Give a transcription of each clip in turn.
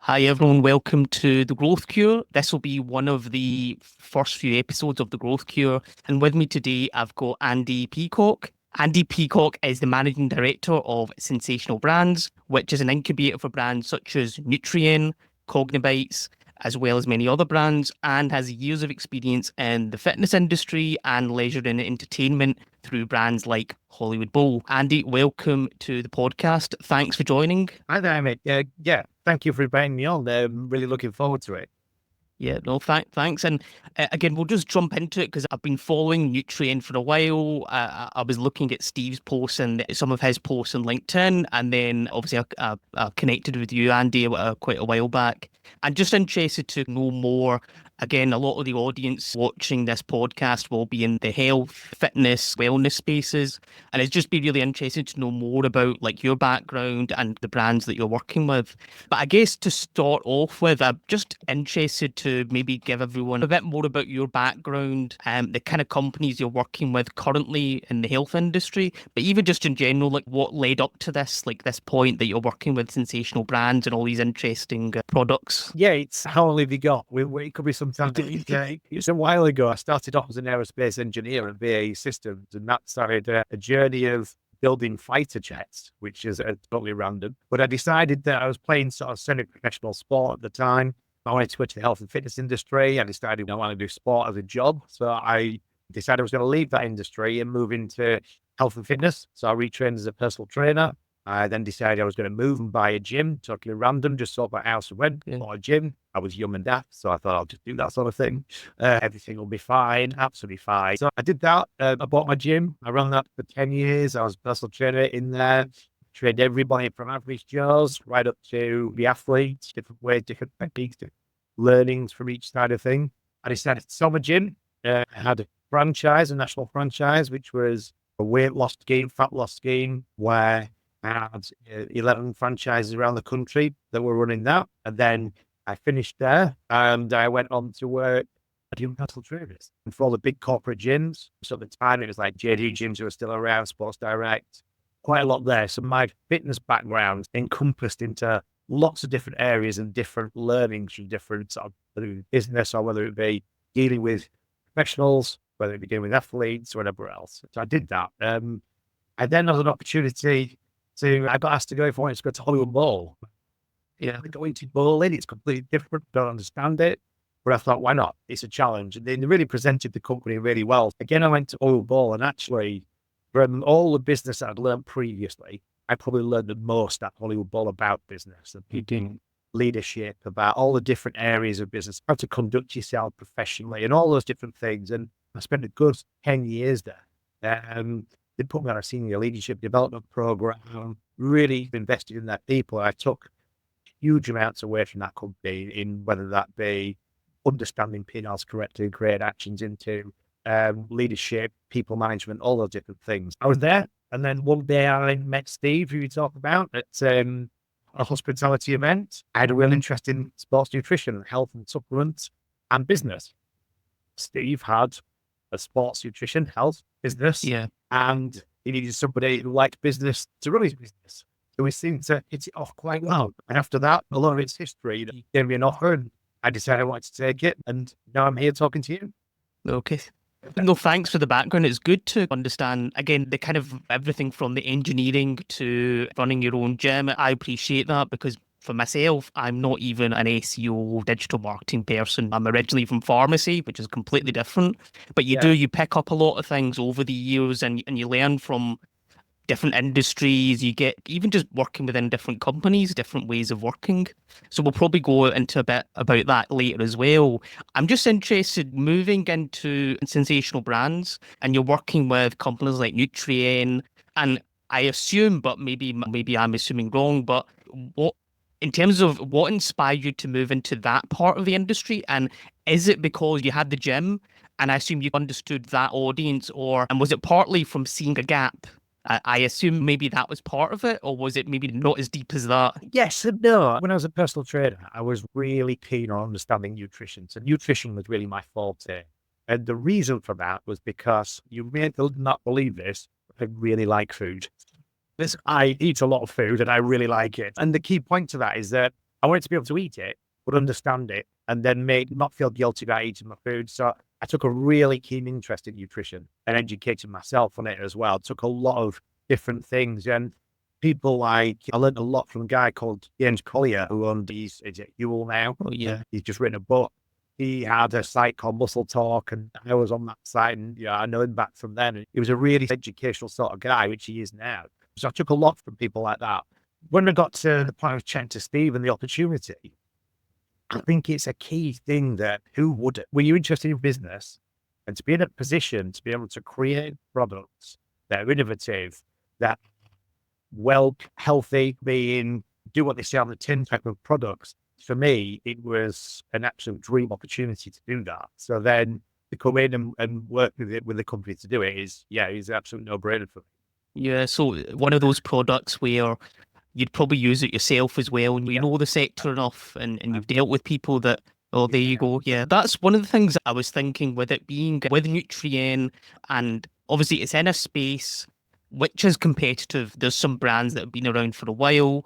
Hi everyone, welcome to The Growth Cure. This will be one of the first few episodes of The Growth Cure. And with me today, I've got Andy Peacock. Andy Peacock is the managing director of Sensational Brands, which is an incubator for brands such as Nutrein, Cognibites, as well as many other brands, and has years of experience in the fitness industry and leisure and entertainment through brands like Hollywood Bowl. Andy, welcome to the podcast. Thanks for joining. Hi there, mate. Thank you for inviting me on. I'm really looking forward to it. Yeah, no, thanks. And again, we'll just jump into it because I've been following Nutrien for a while. I was looking at Steve's posts and some of his posts on LinkedIn, and then obviously I connected with you, Andy, quite a while back. I'm just interested to know more. Again, a lot of the audience watching this podcast will be in the health, fitness, wellness spaces, and it's just be really interested to know more about like your background and the brands that you're working with. But I guess to start off with, I'm just interested to maybe give everyone a bit more about your background, the kind of companies you're working with currently in the health industry, but even just in general, like what led up to this, like this point that you're working with Sensational Brands and all these interesting products. Yeah, it's how long have you got? It could be some time. It's a while ago. I started off as an aerospace engineer at BAE Systems, and that started a journey of building fighter jets, which is totally random. But I decided that I was playing sort of semi-professional sport at the time. I wanted to go to the health and fitness industry. I decided I want to do sport as a job. So I decided I was going to leave that industry and move into health and fitness. So I retrained as a personal trainer. I then decided I was going to move and buy a gym, totally random, just sold my house and went, bought a gym. I was young and daft, so I thought I'll just do that sort of thing. Everything will be fine, absolutely fine. So I did that. I bought my gym. I ran that for 10 years. I was a personal trainer in there, trained everybody from average Joes right up to the athletes, different ways, different techniques, different learnings from each side of thing. I decided to sell my gym. I had a franchise, a national franchise, which was a weight loss scheme, fat loss scheme, where I had 11 franchises around the country that were running that. And then I finished there and I went on to work at young personal trainers and for all the big corporate gyms. So at the time, it was like JD gyms who were still around, Sports Direct, quite a lot there. So my fitness background encompassed into lots of different areas and different learnings from different sort of business, or whether it be dealing with professionals, whether it be dealing with athletes or whatever else. So I did that. I then had an opportunity I got asked to go if I wanted to go to Hollywood Bowl. Yeah, going to bowling, it's completely different. Don't understand it. But I thought, why not? It's a challenge. And they really presented the company really well. Again, I went to Hollywood Bowl, and actually, from all the business that I'd learned previously, I probably learned the most at Hollywood Bowl about business and people, leadership, about all the different areas of business, how to conduct yourself professionally, and all those different things. And I spent a good 10 years there. They put me on a senior leadership development program, really invested in that people. I took huge amounts away from that company in whether that be understanding P&Ls correctly and create actions into leadership, people management, all those different things. I was there. And then one day I met Steve, who you talk about, at a hospitality event. I had a real interest in sports nutrition, health and supplements, and business. Steve had a sports nutrition, health, business. Yeah. And he needed somebody who liked business to run his business. So we seemed to hit it off quite well. And after that, a lot of its history, he gave me an offer and I decided I wanted to take it. And now I'm here talking to you. Okay. No, thanks for the background. It's good to understand, again, the kind of everything from the engineering to running your own gym. I appreciate that because for myself, I'm not even an SEO digital marketing person. I'm originally from pharmacy, which is completely different. But you pick up a lot of things over the years and you learn from different industries. You get even just working within different companies, different ways of working. So we'll probably go into a bit about that later as well. I'm just interested moving into Sensational Brands, and you're working with companies like Nutrien, and I assume, but maybe I'm assuming wrong, but what in terms of what inspired you to move into that part of the industry, and is it because you had the gym and I assume you understood that audience, and was it partly from seeing a gap? I assume maybe that was part of it, or was it maybe not as deep as that? Yes and no. When I was a personal trainer, I was really keen on understanding nutrition. So nutrition was really my forte. And the reason for that was because you may not believe this, but I really like food. I eat a lot of food and I really like it. And the key point to that is that I wanted to be able to eat it, but understand it, and then not feel guilty about eating my food. So I took a really keen interest in nutrition and educated myself on it as well. Took a lot of different things, and people like, I learned a lot from a guy called James Collier, who owned is it Ewell now? Oh, yeah. He's just written a book. He had a site called Muscle Talk, and I was on that site, and I know him back from then. He was a really educational sort of guy, which he is now. So I took a lot from people like that. When I got to the point of chatting to Steve and the opportunity, I think it's a key thing that when you're interested in business and to be in a position to be able to create products that are innovative, that healthy, do what they say on the tin type of products. For me, it was an absolute dream opportunity to do that. So then to come in and work with the company to do it is an absolute no-brainer for me. Yeah, so one of those products where you'd probably use it yourself as well, and you know the sector enough, and you've dealt with people that, oh, there you go. Yeah, that's one of the things I was thinking with it being with Nutrein, and obviously it's in a space which is competitive. There's some brands that have been around for a while.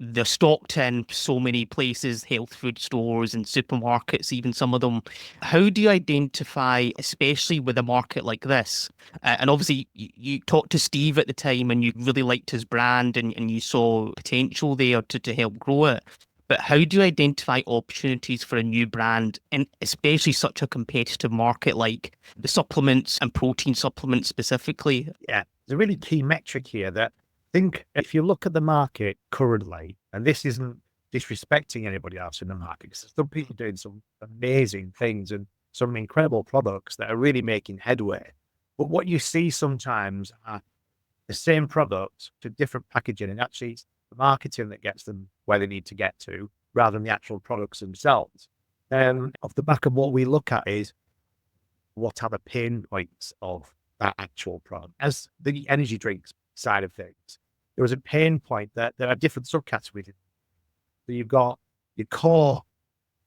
They're stocked in so many places, health food stores and supermarkets, even some of them. How do you identify, especially with a market like this? And obviously, you talked to Steve at the time and you really liked his brand and you saw potential there to help grow it. But how do you identify opportunities for a new brand in especially such a competitive market like the supplements and protein supplements specifically? Yeah, there's a really key metric here that if you look at the market currently, and this isn't disrespecting anybody else in the market, because there's some people doing some amazing things and some incredible products that are really making headway. But what you see sometimes are the same product to different packaging, and actually it's the marketing that gets them where they need to get to rather than the actual products themselves. Off the back of what we look at is what are the pain points of that actual product. As the energy drinks side of things, there was a pain point that there are different subcategories. So you've got your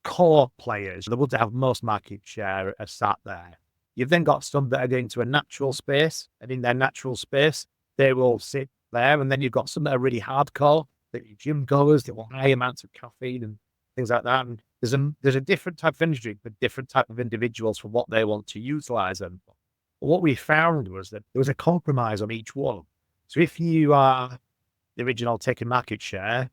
core players, the ones that have most market share are sat there. You've then got some that are going to a natural space, and in their natural space, they will sit there. And then you've got some that are really hardcore, that are gym goers, that want high amounts of caffeine and things like that. And there's a different type of energy drink for different type of individuals for what they want to utilize them for. But what we found was that there was a compromise on each one. So if you are the original taking market share,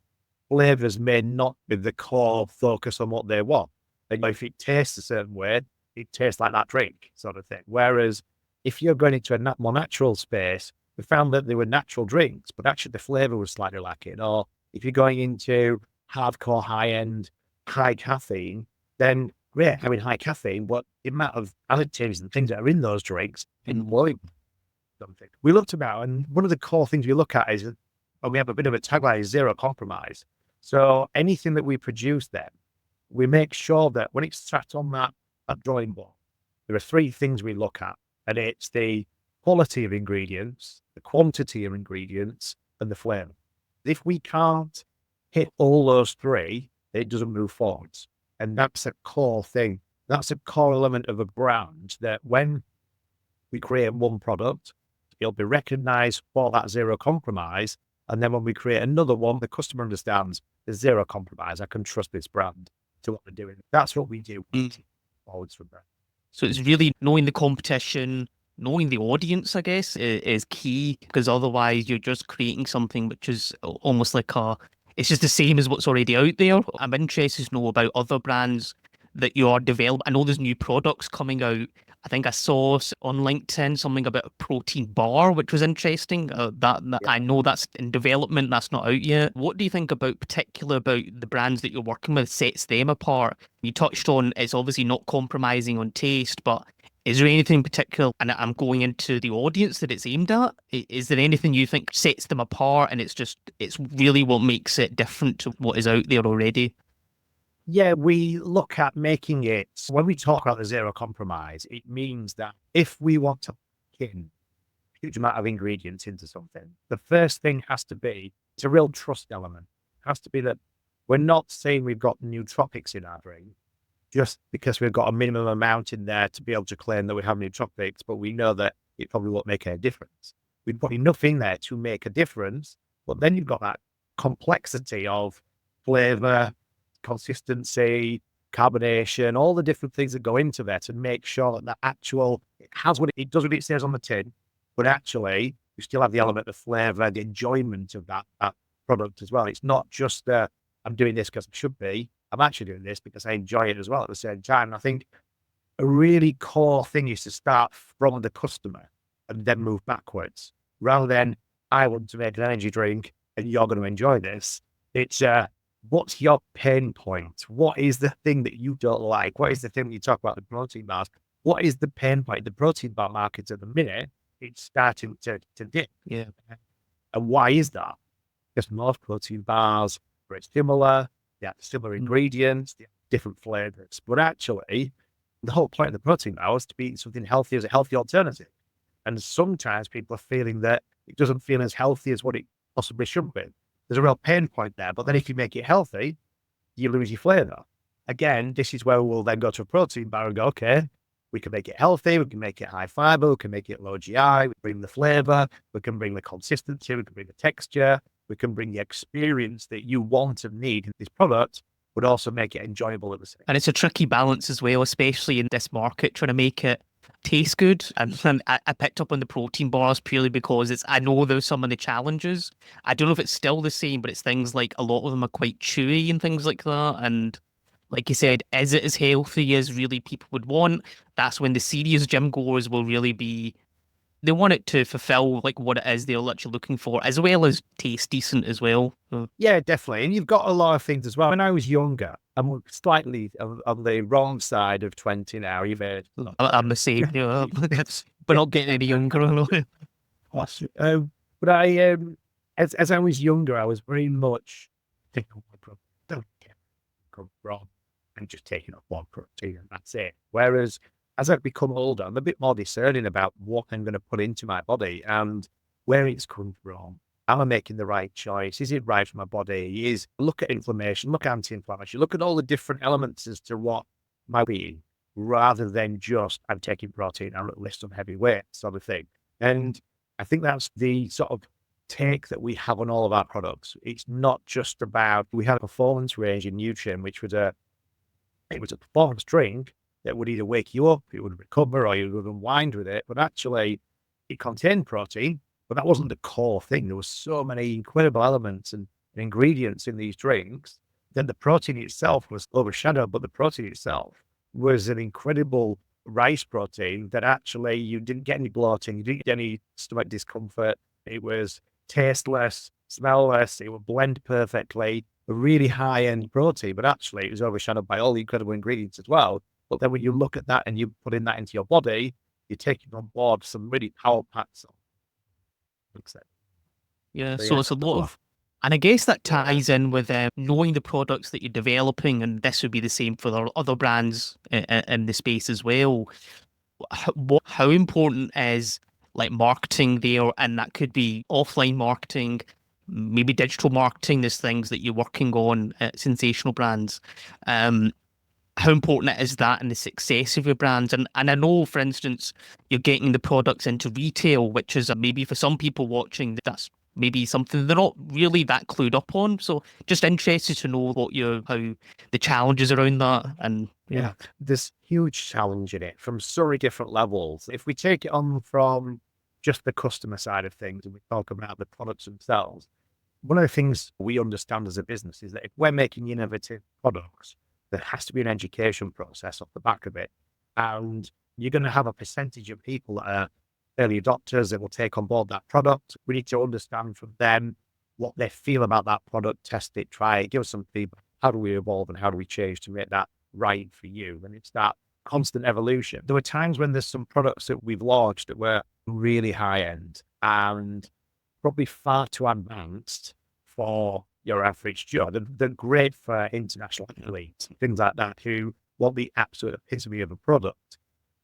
flavors may not be the core focus on what they want. And if it tastes a certain way, it tastes like that drink sort of thing. Whereas if you're going into a more natural space, we found that there were natural drinks, but actually the flavor was slightly lacking. Or if you're going into hardcore, high-end, high caffeine, then great, having high caffeine, but the amount of additives and things that are in those drinks in something. We looked about, and one of the core things we look at is, and we have a bit of a tagline, is zero compromise. So anything that we produce then, we make sure that when it's sat on that drawing board, there are three things we look at, and it's the quality of ingredients, the quantity of ingredients, and the flavor. If we can't hit all those three, it doesn't move forwards. And that's a core thing. That's a core element of a brand that when we create one product, it'll be recognized for that zero compromise. And then when we create another one, the customer understands there's zero compromise. I can trust this brand to what they're doing. That's what we do forwards from that. So it's really knowing the competition, knowing the audience, I guess, is key, because otherwise you're just creating something which is almost like it's just the same as what's already out there. I'm interested to know about other brands that you are developing. I know there's new products coming out. I think I saw on LinkedIn something about a protein bar, which was interesting. I know that's in development, that's not out yet. What do you think particular about the brands that you're working with sets them apart? You touched on it's obviously not compromising on taste, but is there anything in particular, and I'm going into the audience that it's aimed at, is there anything you think sets them apart and it's really what makes it different to what is out there already? Yeah, we look at making it, when we talk about the zero compromise, it means that if we want to put in a huge amount of ingredients into something, the first thing has to be, it's a real trust element. It has to be that we're not saying we've got nootropics in our drink just because we've got a minimum amount in there to be able to claim that we have nootropics, but we know that it probably won't make a difference. We've put enough in there to make a difference, but then you've got that complexity of flavor, consistency, carbonation, all the different things that go into there to make sure that it has what it does what it says on the tin, but actually you still have the element of flavor, the enjoyment of that product as well. It's not just I'm doing this because I should be. I'm actually doing this because I enjoy it as well at the same time. And I think a really core thing is to start from the customer and then move backwards, rather than I want to make an energy drink and you're going to enjoy this. It's what's your pain point? What is the thing that you don't like? What is the thing when you talk about the protein bars? What is the pain point? The protein bar market at the minute, it's starting to dip. Yeah. And why is that? Because most protein bars are very similar. They have similar ingredients, they have different flavors. But actually, the whole point of the protein bar is to be something healthy as a healthy alternative. And sometimes people are feeling that it doesn't feel as healthy as what it possibly should be. There's a real pain point there. But then if you make it healthy, you lose your flavor. Again, this is where we'll then go to a protein bar and go, okay, we can make it healthy, we can make it high fiber, we can make it low GI, we can bring the flavor, we can bring the consistency, we can bring the texture, we can bring the experience that you want and need in this product, but also make it enjoyable at the same time. And it's a tricky balance as well, especially in this market, trying to make it taste good. And I picked up on the protein bars purely because I know there's some of the challenges. I don't know if it's still the same, but it's things like a lot of them are quite chewy and things like that. And like you said, is it as healthy as really people would want? That's when the serious gym goers will really be, they want it to fulfill like what it is they're literally looking for, as well as taste decent as well. So, Yeah, definitely. And you've got a lot of things as well. When I was younger, I'm slightly on the wrong side of 20 now. You've heard. I'm the same, you know, we're not getting any younger. But I, as I was younger, I was very much thinking, don't get come wrong and just taking up one protein and that's it. Whereas as I've become older, I'm a bit more discerning about what I'm going to put into my body and where it's come from. Am I making the right choice? Is it right for my body? Look at inflammation, look at anti-inflammatory, look at all the different elements as to what my being, rather than just I'm taking protein, I'm at lift some heavy weight sort of thing. And I think that's the sort of take that we have on all of our products. It's not just about, we had a performance range in Nutrein, which was it was a performance drink that would either wake you up, it would recover, or you would unwind with it. But actually, it contained protein, but that wasn't the core thing. There were so many incredible elements and ingredients in these drinks that the protein itself was overshadowed. But the protein itself was an incredible rice protein that actually you didn't get any bloating, you didn't get any stomach discomfort. It was tasteless, smellless, it would blend perfectly, a really high-end protein, but actually it was overshadowed by all the incredible ingredients as well. But then when you look at that and you put in that into your body, you're taking on board some really power packs. Yeah, so it's a lot of, and I guess that ties in with knowing the products that you're developing, and this would be the same for the other brands in the space as well. How important is like marketing there, and that could be offline marketing, maybe digital marketing. There's things that you're working on at Sensational Brands. How important is that in the success of your brands? And I know, for instance, you're getting the products into retail, which is maybe for some people watching, that's maybe something they're not really that clued up on. So just interested to know how the challenges around that. And yeah, there's huge challenge in it from so many different levels. If we take it on from just the customer side of things and we talk about the products themselves, one of the things we understand as a business is that if we're making innovative products, there has to be an education process off the back of it. And you're going to have a percentage of people that are early adopters that will take on board that product. We need to understand from them what they feel about that product, test it, try it, give us some feedback. How do we evolve and how do we change to make that right for you? And it's that constant evolution. There were times when there's some products that we've launched that were really high end and probably far too advanced for your average Joe. They're great for international athletes, things like that, who want the absolute epitome of a product.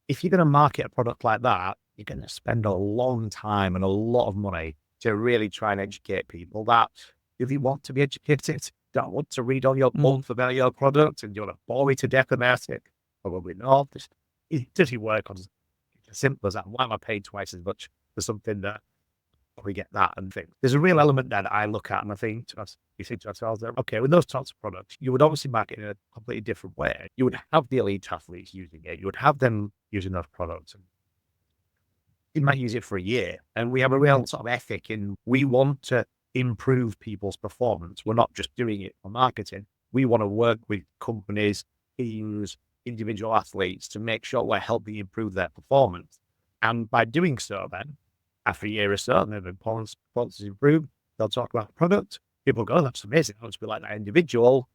If you're going to market a product like that, you're going to spend a long time and a lot of money to really try and educate people that if you want to be educated, don't want to read all your book about your product and you want to bore me to death about it, probably not. It doesn't work on as simple as that. Why am I paying twice as much for something that we get that and things. There's a real element there that I look at and I think to us, you think to ourselves, okay, with those types of products, you would obviously market in a completely different way. You would have the elite athletes using it. You would have them using those products. You might use it for a year. And we have a real sort of ethic in we want to improve people's performance. We're not just doing it for marketing. We want to work with companies, teams, individual athletes to make sure we're helping improve their performance. And by doing so, then, after a year or so, and their performance is improved, they'll talk about the product. People go, oh, that's amazing. I want to be like that individual.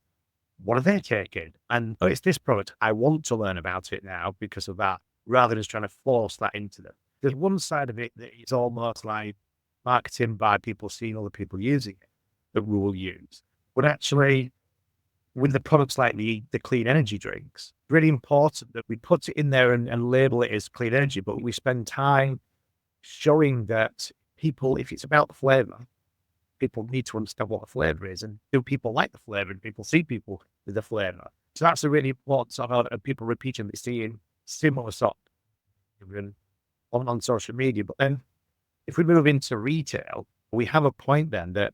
What are they taking? And oh, it's this product. I want to learn about it now because of that, rather than just trying to force that into them. There's one side of it that is almost like marketing by people seeing other people using it that we will use. But actually, with the products like the clean energy drinks, really important that we put it in there and label it as clean energy, but we spend time showing that people, if it's about the flavor, people need to understand what the flavor is. And do people like the flavor? And people see people with the flavor. So that's a really important sort of people repeating, seeing similar sort of on social media. But then if we move into retail, we have a point then that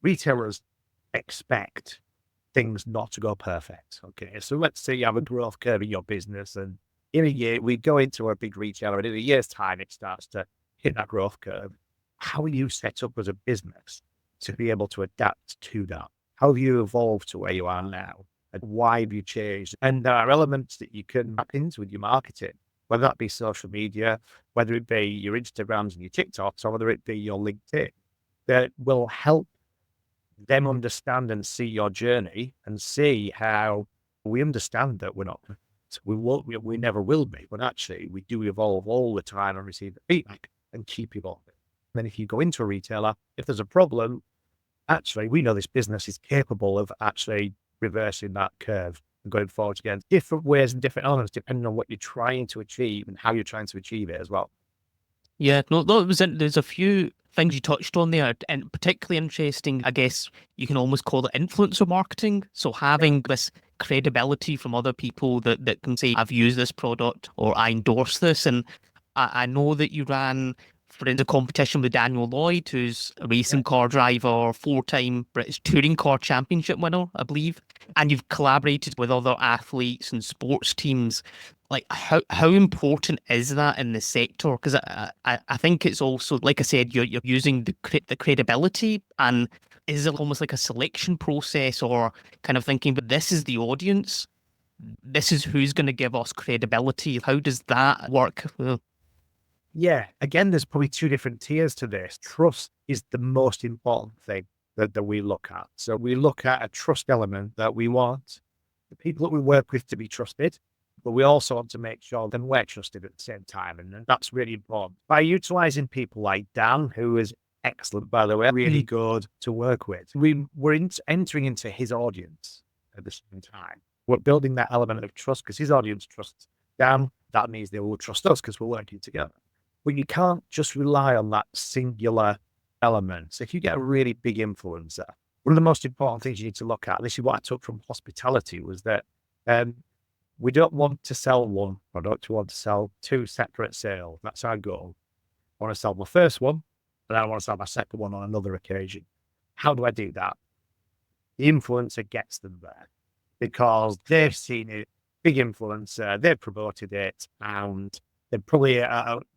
retailers expect things not to go perfect. Okay. So let's say you have a growth curve in your business and in a year, we go into a big retailer and in a year's time, it starts to hit that growth curve. How are you set up as a business to be able to adapt to that? How have you evolved to where you are now? And why have you changed? And there are elements that you can tap into with your marketing, whether that be social media, whether it be your Instagrams and your TikToks, or whether it be your LinkedIn, that will help them understand and see your journey and see how we understand that we're not, we never will be, but actually we do evolve all the time and receive the feedback and keep evolving. Then if you go into a retailer, if there's a problem, actually, we know this business is capable of actually reversing that curve and going forward again. Different ways and different elements depending on what you're trying to achieve and how you're trying to achieve it as well. Yeah, no, there's a few things you touched on there, and particularly interesting, I guess you can almost call it influencer marketing. So having this credibility from other people that can say, I've used this product or I endorse this. And I know that you ran for in the competition with Daniel Lloyd, who's a racing car driver, 4-time British Touring Car Championship winner, I believe. And you've collaborated with other athletes and sports teams. Like how important is that in the sector? Because I think it's also, like I said, you're using the credibility, and is it almost like a selection process or kind of thinking, but this is the audience, this is who's going to give us credibility. How does that work? Yeah, again, there's probably two different tiers to this. Trust is the most important thing that we look at. So we look at a trust element that we want the people that we work with to be trusted, but we also want to make sure that we're trusted at the same time. And that's really important. By utilizing people like Dan, who is excellent, by the way, really good to work with, we're entering into his audience at the same time. We're building that element of trust because his audience trusts Dan. That means they will trust us because we're working together. But you can't just rely on that singular element. So if you get a really big influencer, one of the most important things you need to look at, this is what I took from hospitality, was that we don't want to sell one product. We want to sell two separate sales. That's our goal. I want to sell my first one, and then I want to sell my second one on another occasion. How do I do that? The influencer gets them there because they've seen it, big influencer, they've promoted it, and they're probably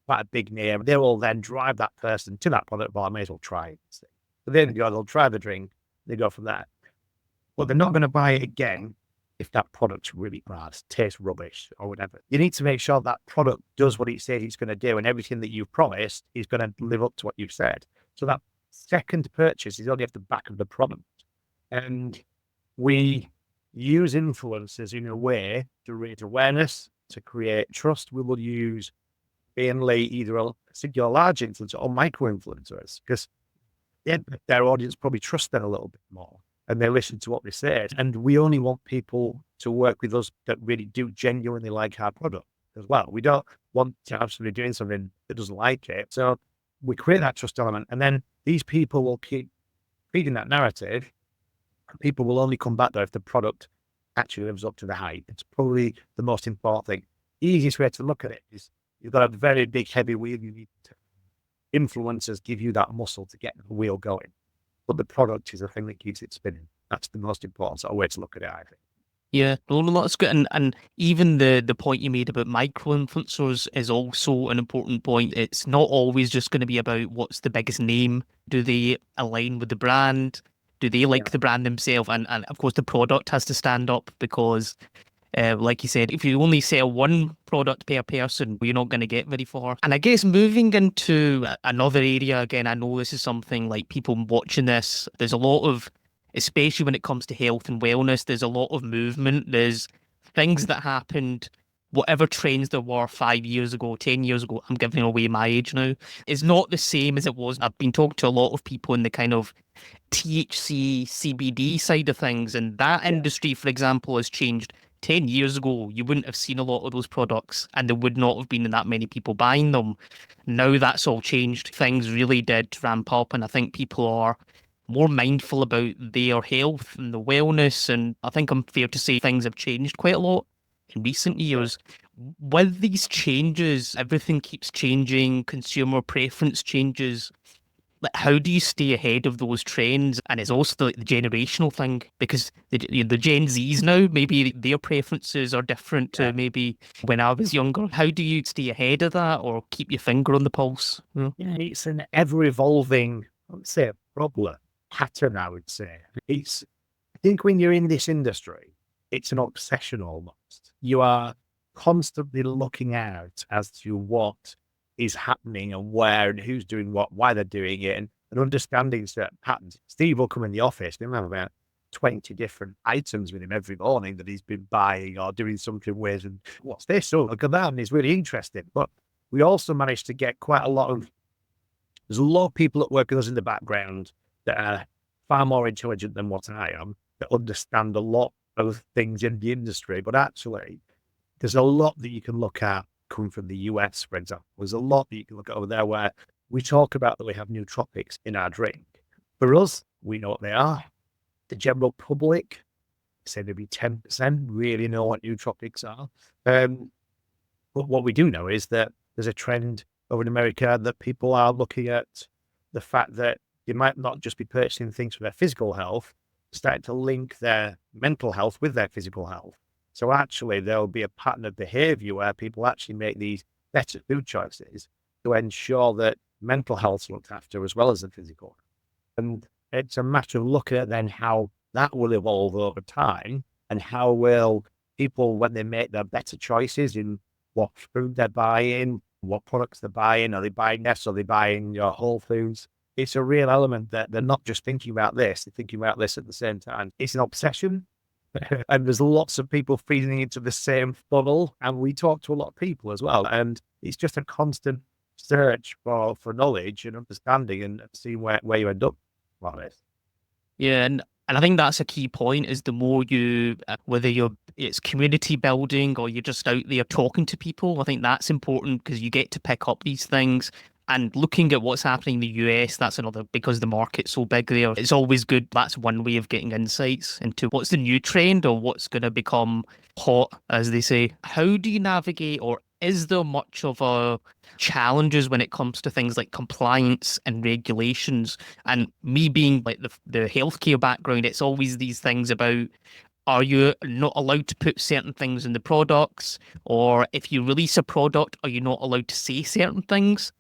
quite a big name. They will then drive that person to that product, well, I may as well try it. So then they'll try the drink, they go from there. But they're not going to buy it again if that product's really bad, tastes rubbish or whatever. You need to make sure that product does what it says it's going to do, and everything that you've promised is going to live up to what you've said. So that second purchase is only off the back of the product. And we use influencers in a way to raise awareness, to create trust. We will use mainly either a singular large influencer or micro influencers because their audience probably trusts them a little bit more and they listen to what they say. And we only want people to work with us that really do genuinely like our product as well. We don't want to have somebody doing something that doesn't like it. So we create that trust element, and then these people will keep feeding that narrative. And people will only come back there if the product actually lives up to the hype. It's probably the most important thing. The easiest way to look at it is you've got a very big, heavy wheel you need to influencers give you that muscle to get the wheel going, but the product is the thing that keeps it spinning. That's the most important sort of way to look at it, I think. Yeah, no, that's good. And even the point you made about micro influencers is also an important point. It's not always just going to be about what's the biggest name. Do they align with the brand? Do they Yeah. like the brand themselves? And of course, the product has to stand up because, like you said, if you only sell one product per person, you're not going to get very far. And I guess moving into another area, again, I know this is something like people watching this, there's a lot of, especially when it comes to health and wellness, there's a lot of movement. There's things that happened, whatever trends there were 5 years ago, 10 years ago, I'm giving away my age now, is not the same as it was. I've been talking to a lot of people in the kind of THC, CBD side of things, and that Yeah. industry, for example, has changed. 10 years ago, you wouldn't have seen a lot of those products, and there would not have been that many people buying them. Now that's all changed. Things really did ramp up, and I think people are more mindful about their health and the wellness. And I think I'm fair to say things have changed quite a lot in recent Yeah. years. With these changes, everything keeps changing, consumer preference changes. Like, how do you stay ahead of those trends? And it's also the generational thing because the Gen Zs now, maybe their preferences are different to Yeah. maybe when I was younger. How do you stay ahead of that or keep your finger on the pulse? You know? Yeah, it's an ever evolving, I would say, a problem pattern, I would say. I think when you're in this industry, it's an obsession almost. You are constantly looking out as to what is happening and where and who's doing what, why they're doing it, and understanding certain patterns. Steve will come in the office, he'll have about 20 different items with him every morning that he's been buying or doing something with. And what's this? Oh, look at that. And it's really interesting. But we also managed to get quite a lot of, there's a lot of people that work with us in the background that are far more intelligent than what I am, that understand a lot of things in the industry. But actually, there's a lot that you can look at coming from the US, for example. There's a lot that you can look at over there where we talk about that we have nootropics in our drink. For us, we know what they are. The general public, say maybe 10%, really know what nootropics are. But what we do know is that there's a trend over in America that people are looking at the fact that they might not just be purchasing things for their physical health, starting to link their mental health with their physical health. So actually, there'll be a pattern of behavior where people actually make these better food choices to ensure that mental health's looked after as well as the physical. And it's a matter of looking at then how that will evolve over time and how will people, when they make their better choices in what food they're buying, what products they're buying, are they buying this, are they buying your whole foods? It's a real element that they're not just thinking about this, they're thinking about this at the same time. It's an obsession. And there's lots of people feeding into the same funnel. And we talk to a lot of people as well. And it's just a constant search for knowledge and understanding and seeing where you end up like this. Yeah, and I think that's a key point is the more you, whether it's community building or you're just out there talking to people, I think that's important because you get to pick up these things. And looking at what's happening in the US, that's another, because the market's so big there, it's always good. That's one way of getting insights into what's the new trend or what's going to become hot, as they say. How do you navigate, or is there much of a challenges when it comes to things like compliance and regulations? And me being like the healthcare background, it's always these things about, are you not allowed to put certain things in the products? Or if you release a product, are you not allowed to say certain things?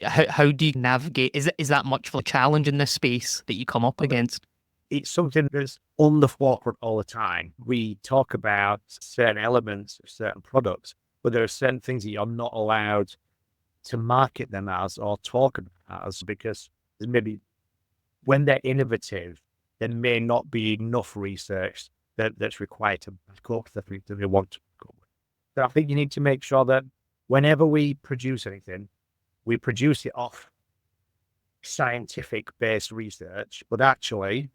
How do you navigate? Is that much of a challenge in this space that you come up against? It's something that's on the forefront all the time. We talk about certain elements of certain products, but there are certain things that you're not allowed to market them as or talk about as because there's maybe when they're innovative, there may not be enough research that's required to back up the things that they want to go with. So I think you need to make sure that whenever we produce anything, we produce it off scientific based research, but actually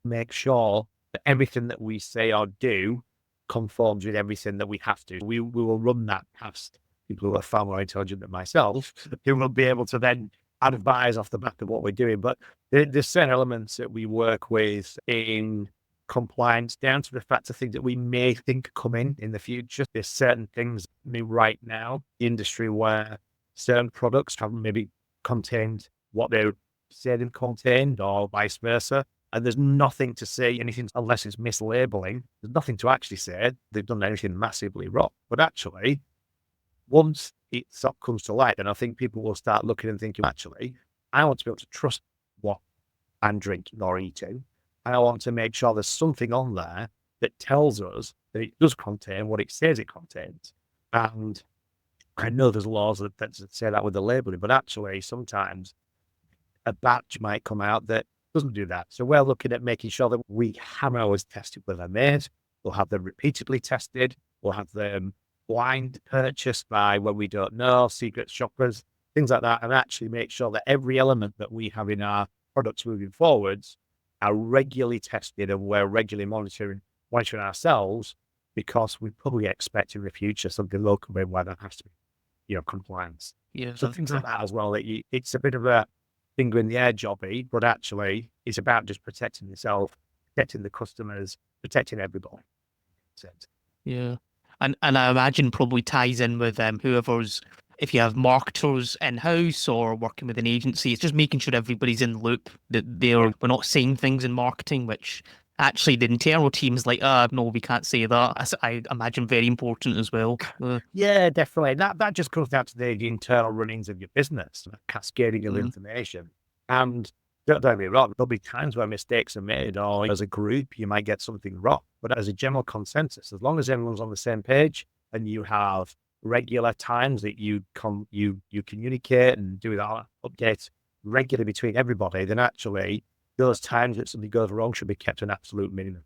make sure that everything that we say or do conforms with everything that we have to. We will run that past people who are far more intelligent than myself, who will be able to then advise off the back of what we're doing. But there's certain elements that we work with in compliance down to the fact of things that we may think come in the future. There's certain things, I mean, right now, the industry where certain products have maybe contained what they said it contained, or vice versa. And there's nothing to say anything unless it's mislabeling. There's nothing to actually say they've done anything massively wrong. But actually, once it sort of comes to light, then I think people will start looking and thinking, actually, I want to be able to trust what I'm drinking or eating. And I want to make sure there's something on there that tells us that it does contain what it says it contains. And I know there's laws that say that with the labeling, but actually sometimes a batch might come out that doesn't do that. So we're looking at making sure that we have ours tested when they're made. We'll have them repeatedly tested. We'll have them blind purchased by when we don't know, secret shoppers, things like that, and actually make sure that every element that we have in our products moving forwards are regularly tested, and we're regularly monitoring ourselves, because we probably expect in the future something will come in where there has to be, compliance. Yeah. So things like that as well. It's a bit of a finger in the air jobby, but actually it's about just protecting yourself, protecting the customers, protecting everybody. Yeah. And I imagine probably ties in with whoever's, if you have marketers in-house or working with an agency, it's just making sure everybody's in the loop, that we're not saying things in marketing, which actually the internal team's like, no, we can't say that. I imagine very important as well. Yeah, definitely. That just comes down to the internal runnings of your business, the cascading of information. And don't get me wrong, there'll be times where mistakes are made, or as a group, you might get something wrong. But as a general consensus, as long as everyone's on the same page and you have regular times that you communicate and do that update regularly between everybody, then actually those times that something goes wrong should be kept to an absolute minimum.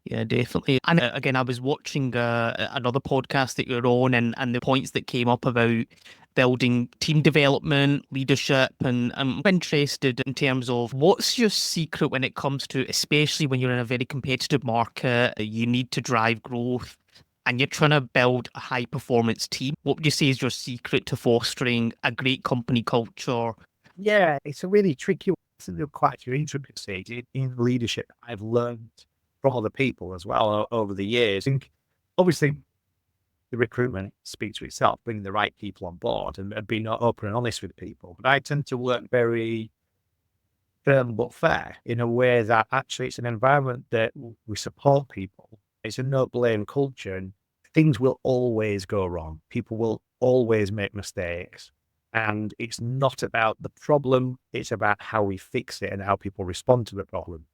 Yeah, definitely. And again, I was watching another podcast that you're on, and the points that came up about building team development, leadership, and I'm interested in terms of what's your secret when it comes to, especially when you're in a very competitive market, you need to drive growth, and you're trying to build a high performance team. What would you say is your secret to fostering a great company culture? Yeah, it's a really tricky one. There are quite a few intricacies in leadership I've learned from other people as well over the years. And obviously, the recruitment speaks for itself, bringing the right people on board and being open and honest with people. But I tend to work very firm but fair, in a way that actually it's an environment that we support people. It's a no blame culture, and things will always go wrong. People will always make mistakes. And it's not about the problem, it's about how we fix it and how people respond to the problem.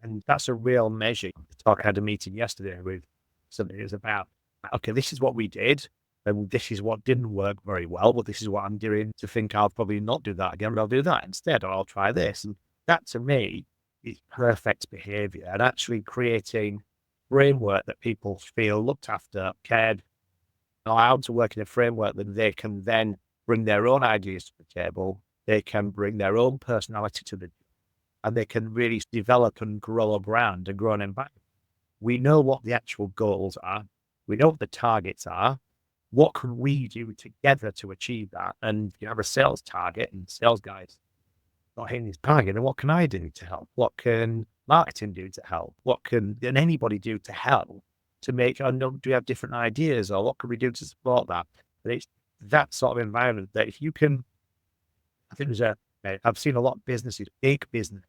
And that's a real measure. The talk I had a meeting yesterday with somebody. It was about, okay, this is what we did, and this is what didn't work very well, but this is what I'm doing to think I'll probably not do that again, but I'll do that instead, or I'll try this. And that to me is perfect behavior, and actually creating framework that people feel looked after, cared, allowed to work in a framework that they can then bring their own ideas to the table. They can bring their own personality to the, and they can really develop and grow a brand and grow an environment. We know what the actual goals are. We know what the targets are. What can we do together to achieve that? And you have a sales target, and sales guys not hitting his target. And what can I do to help? What can marketing do to help? What can anybody do to help to make, do we have different ideas, or what can we do to support that? But it's that sort of environment that if you can, I think I've seen a lot of businesses, big business,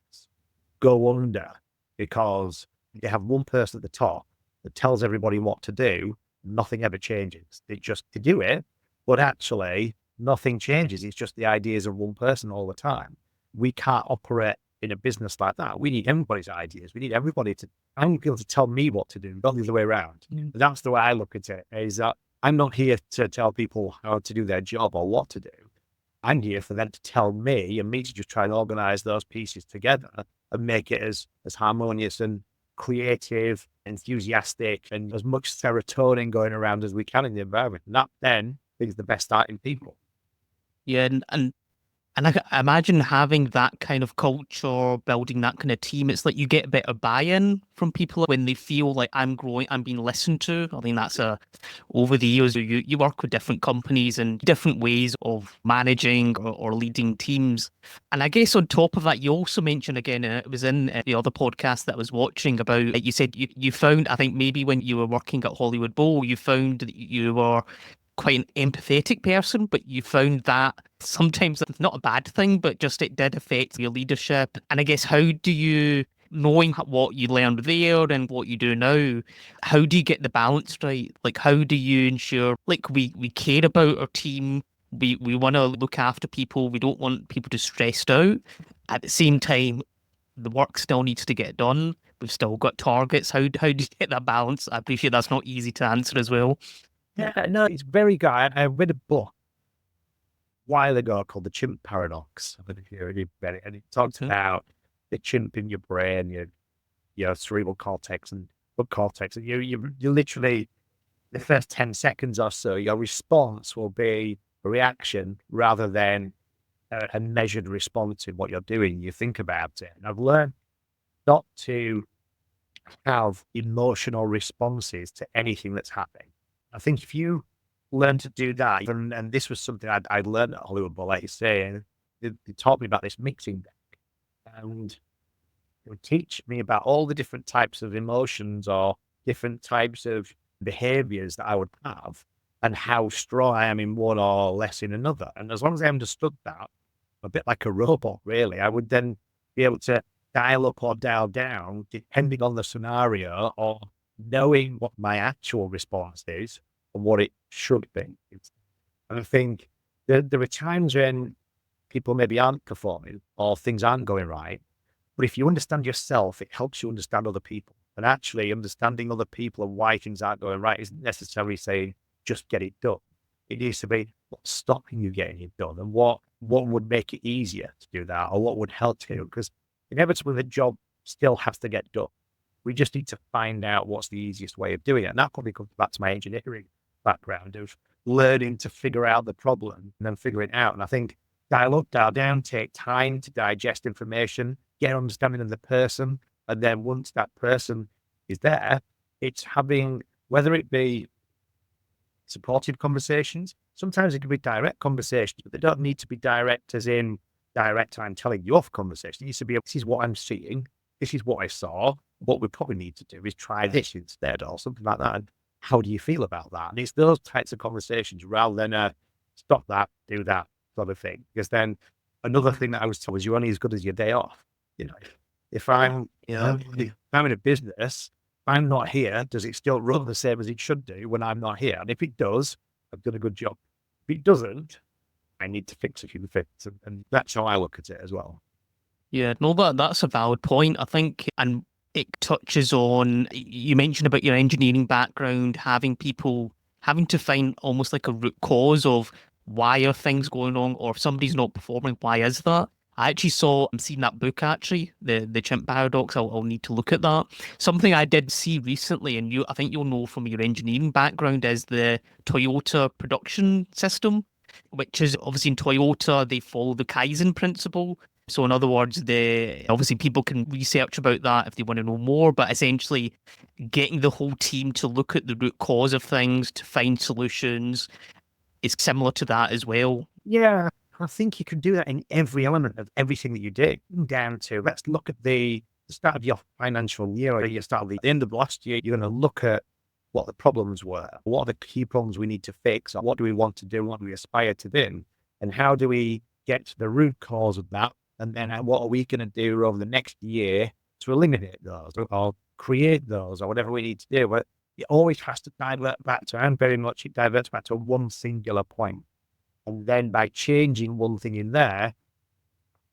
go under because you have one person at the top that tells everybody what to do. Nothing ever changes. They just to do it, but actually nothing changes. It's just the ideas of one person all the time. We can't operate in a business like that. We need everybody's ideas. We need everybody to, I need people to tell me what to do, not the other way around. That's the way I look at it, is that I'm not here to tell people how to do their job or what to do. I'm here for them to tell me, and me to just try and organize those pieces together and make it as harmonious and creative, enthusiastic, and as much serotonin going around as we can in the environment. And that then is the best art in people. Yeah, and I imagine having that kind of culture, building that kind of team, it's like you get a bit of buy-in from people when they feel like I'm growing, I'm being listened to. I think that's over the years, you work with different companies and different ways of managing or leading teams. And I guess on top of that, you also mentioned again, it was in the other podcast that I was watching about, you said you found, I think maybe when you were working at Hollywood Bowl, you found that you were quite an empathetic person, but you found that sometimes it's not a bad thing, but just it did affect your leadership. And I guess how do you, knowing what you learned there and what you do now, how do you get the balance right? Like, how do you ensure, like, we care about our team, we want to look after people, we don't want people to stressed out. At the same time, the work still needs to get done. We've still got targets. How do you get that balance? I appreciate that's not easy to answer as well. Yeah, no, it's very good. I read a book a while ago called The Chimp Paradox. I don't know if you already read it, and it talks Okay. about the chimp in your brain, your cerebral cortex and blood cortex. And you literally, the first 10 seconds or so, your response will be a reaction rather than a measured response to what you're doing. You think about it. And I've learned not to have emotional responses to anything that's happening. I think if you learn to do that, and this was something I'd learned at Hollywood Bowl, like you say, and they taught me about this mixing deck, and it would teach me about all the different types of emotions or different types of behaviors that I would have and how strong I am in one or less in another. And as long as I understood that, a bit like a robot, really, I would then be able to dial up or dial down depending on the scenario or knowing what my actual response is and what it should be. And I think there are times when people maybe aren't performing or things aren't going right. But if you understand yourself, it helps you understand other people. And actually, understanding other people and why things aren't going right isn't necessarily saying just get it done. It needs to be what's stopping you getting it done and what would make it easier to do that or what would help you. Because inevitably, the job still has to get done. We just need to find out what's the easiest way of doing it. And that probably comes back to my engineering background of learning to figure out the problem and then figure it out. And I think dial up, dial down, take time to digest information, get an understanding of the person. And then once that person is there, it's having, whether it be supportive conversations, sometimes it can be direct conversations, but they don't need to be direct as in direct, I'm telling you off conversation. It needs to be, this is what I'm seeing. This is what I saw. What we probably need to do is try this instead or something like that. And how do you feel about that? And it's those types of conversations rather than stop that, do that sort of thing. Because then another thing that I was told was you're only as good as your day off. You know, if I'm, if I'm in a business, if I'm not here, does it still run the same as it should do when I'm not here? And if it does, I've done a good job. If it doesn't, I need to fix a few things. And that's how I look at it as well. Yeah, no, that's a valid point, I think, and it touches on, you mentioned about your engineering background, having people having to find almost like a root cause of why are things going wrong, or if somebody's not performing, why is that? I actually I'm seeing that book actually, the Chimp Paradox. I'll need to look at that. Something I did see recently, and I think you'll know from your engineering background, is the Toyota production system, which is obviously in Toyota, they follow the Kaizen principle. So in other words, obviously people can research about that if they want to know more, but essentially getting the whole team to look at the root cause of things, to find solutions, is similar to that as well. Yeah, I think you can do that in every element of everything that you do, down to let's look at the start of your financial year or you start at the end of last year. You're going to look at what the problems were, what are the key problems we need to fix, or what do we want to do, what do we aspire to do, and how do we get to the root cause of that, and then what are we going to do over the next year to eliminate those or create those or whatever we need to do. But it always has to divert back to, and very much it diverts back to one singular point. And then by changing one thing in there,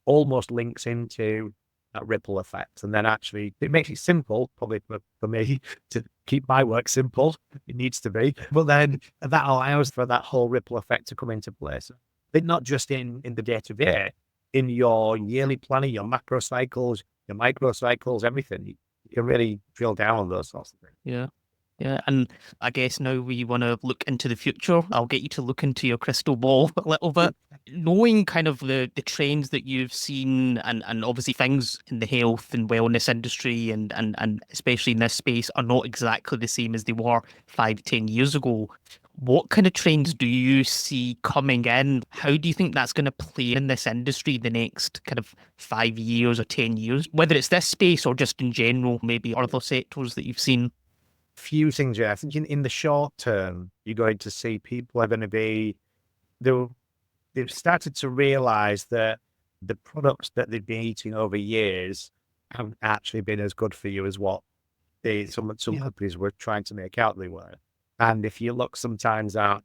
almost links into that ripple effect. And then actually, it makes it simple, probably for me, to keep my work simple. It needs to be. But then that allows for that whole ripple effect to come into place. But not just in the day-to-day, in your yearly planning, your macro cycles, your micro cycles, everything. You can really drill down on those sorts of things. Yeah. Yeah, and I guess now we want to look into the future. I'll get you to look into your crystal ball a little bit. Knowing kind of the trends that you've seen and obviously things in the health and wellness industry and especially in this space are not exactly the same as they were 5, 10 years ago. What kind of trends do you see coming in? How do you think that's going to play in this industry the next kind of 5 years or 10 years? Whether it's this space or just in general, maybe other sectors that you've seen. few things. Yeah, I think in the short term, you're going to see people are going to be, they've started to realize that the products that they've been eating over years haven't actually been as good for you as what some companies were trying to make out they were. And if you look sometimes at,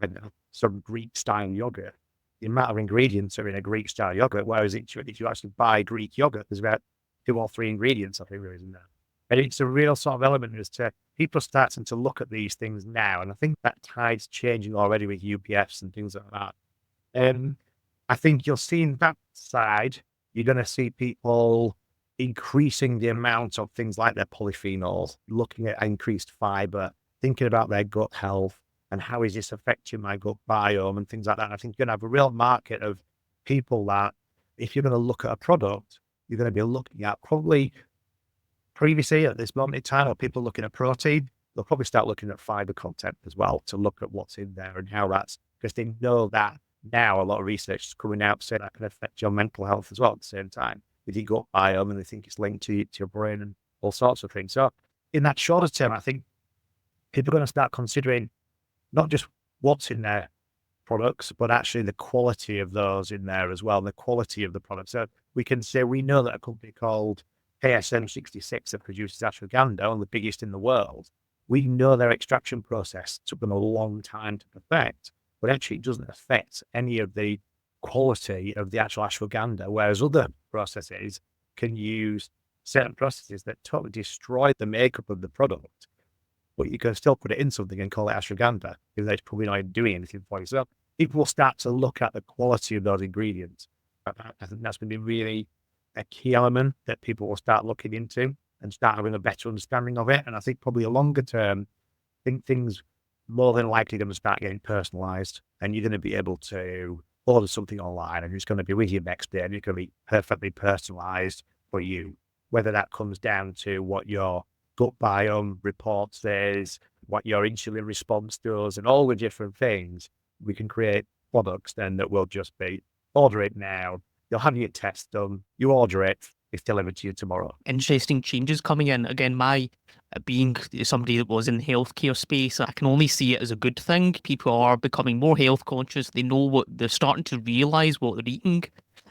I don't know, some Greek style yogurt, the amount of ingredients are in a Greek style yogurt, whereas if you actually buy Greek yogurt, there's about 2 or 3 ingredients, I think there is in there. And it's a real sort of element as to people starting to look at these things now. And I think that tide's changing already with UPFs and things like that. I think you'll see in that side, you're going to see people increasing the amount of things like their polyphenols, looking at increased fiber, thinking about their gut health and how is this affecting my gut biome and things like that. And I think you're going to have a real market of people that, if you're going to look at a product, you're going to be looking at probably previously at this moment in time, or people looking at protein, they'll probably start looking at fiber content as well to look at what's in there and how that's, because they know that now a lot of research is coming out saying that can affect your mental health as well at the same time with your gut biome, and they think it's linked to your brain and all sorts of things. So in that shorter term, I think people are going to start considering not just what's in their products, but actually the quality of those in there as well, and the quality of the product. So we can say we know that a company called KSM66 that produces ashwagandha, one of the biggest in the world, we know their extraction process took them a long time to perfect, but actually it doesn't affect any of the quality of the actual ashwagandha, whereas other processes can use certain processes that totally destroy the makeup of the product, but you can still put it in something and call it ashwagandha, even though it's probably not doing anything for you. So people will start to look at the quality of those ingredients. I think that's going to be really a key element that people will start looking into and start having a better understanding of it. And I think probably a longer term, I think things more than likely going to start getting personalized, and you're going to be able to order something online and it's going to be with you next day and it's going to be perfectly personalized for you, whether that comes down to what your gut biome report says, what your insulin response does, and all the different things. We can create products then that will just be order it now. You'll have your test done. You order it. It's delivered to you tomorrow. Interesting changes coming in. Again, my being somebody that was in the healthcare space, I can only see it as a good thing. People are becoming more health conscious. They know what they're starting to realize what they're eating.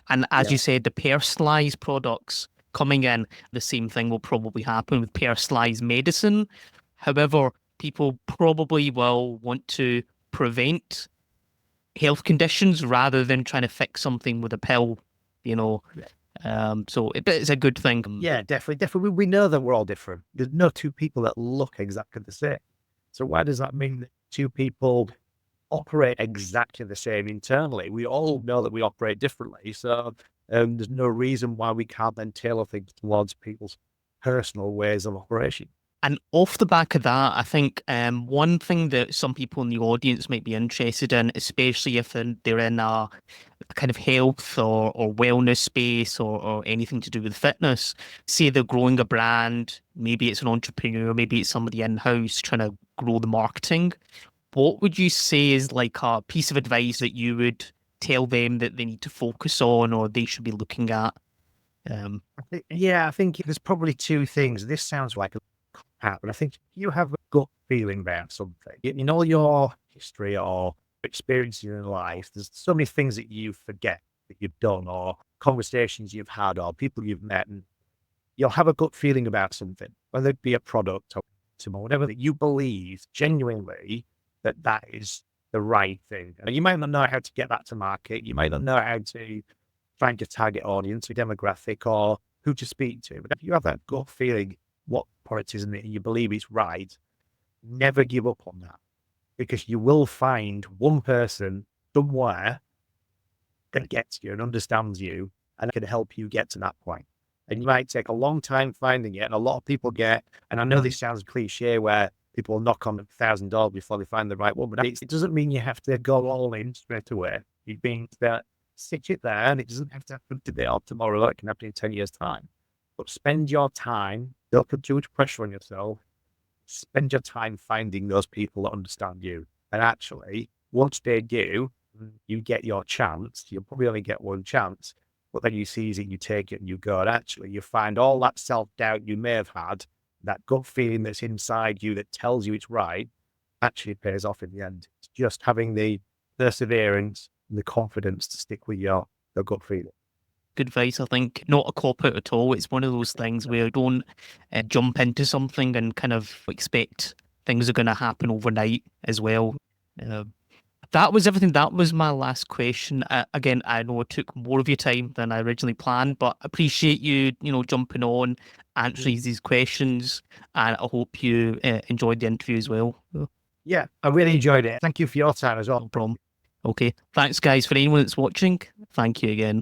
And as you said, the personalized products coming in, the same thing will probably happen with personalized medicine. However, people probably will want to prevent health conditions rather than trying to fix something with a pill, you know. So it's a good thing. Yeah, definitely. We know that we're all different. There's no two people that look exactly the same. So why does that mean that two people operate exactly the same internally? We all know that we operate differently. So there's no reason why we can't then tailor things towards people's personal ways of operation. And off the back of that, I think one thing that some people in the audience might be interested in, especially if they're in a kind of health or wellness space or anything to do with fitness, say they're growing a brand, maybe it's an entrepreneur, maybe it's somebody in-house trying to grow the marketing. What would you say is like a piece of advice that you would tell them that they need to focus on or they should be looking at? I think there's probably two things. This sounds like a cop-out, but I think you have a gut feeling about something. In all your history or experiences in life, there's so many things that you forget that you've done or conversations you've had or people you've met, and you'll have a gut feeling about something, whether it be a product or whatever, that you believe genuinely that that is the right thing. And you might not know how to get that to market. You might not know how to find your target audience, your demographic, or who to speak to. But if you have that gut feeling, what product is in it, and you believe it's right, never give up on that, because you will find one person somewhere that gets you and understands you and can help you get to that point. And you might take a long time finding it. And a lot of people get, and I know this sounds cliche where people will knock on $1,000 before they find the right one, but it doesn't mean you have to go all in straight away. It means that sit it there, and it doesn't have to happen today or tomorrow. It can happen in 10 years' time. But spend your time, don't put too much pressure on yourself. Spend your time finding those people that understand you. And actually, once they do, you get your chance. You'll probably only get one chance, but then you seize it, you take it, and you go. And actually, you find all that self-doubt you may have had that gut feeling that's inside you that tells you it's right actually pays off in the end. It's just having the perseverance and the confidence to stick with your gut feeling. Good advice, I think. Not a cop out at all. It's one of those things where don't jump into something and kind of expect things are going to happen overnight as well. Uh, that was everything. That was my last question. Again, I know it took more of your time than I originally planned, but appreciate you, jumping on, answering these questions, and I hope you enjoyed the interview as well. Yeah, I really enjoyed it. Thank you for your time as well. No problem. Okay. Thanks, guys. For anyone that's watching, thank you again.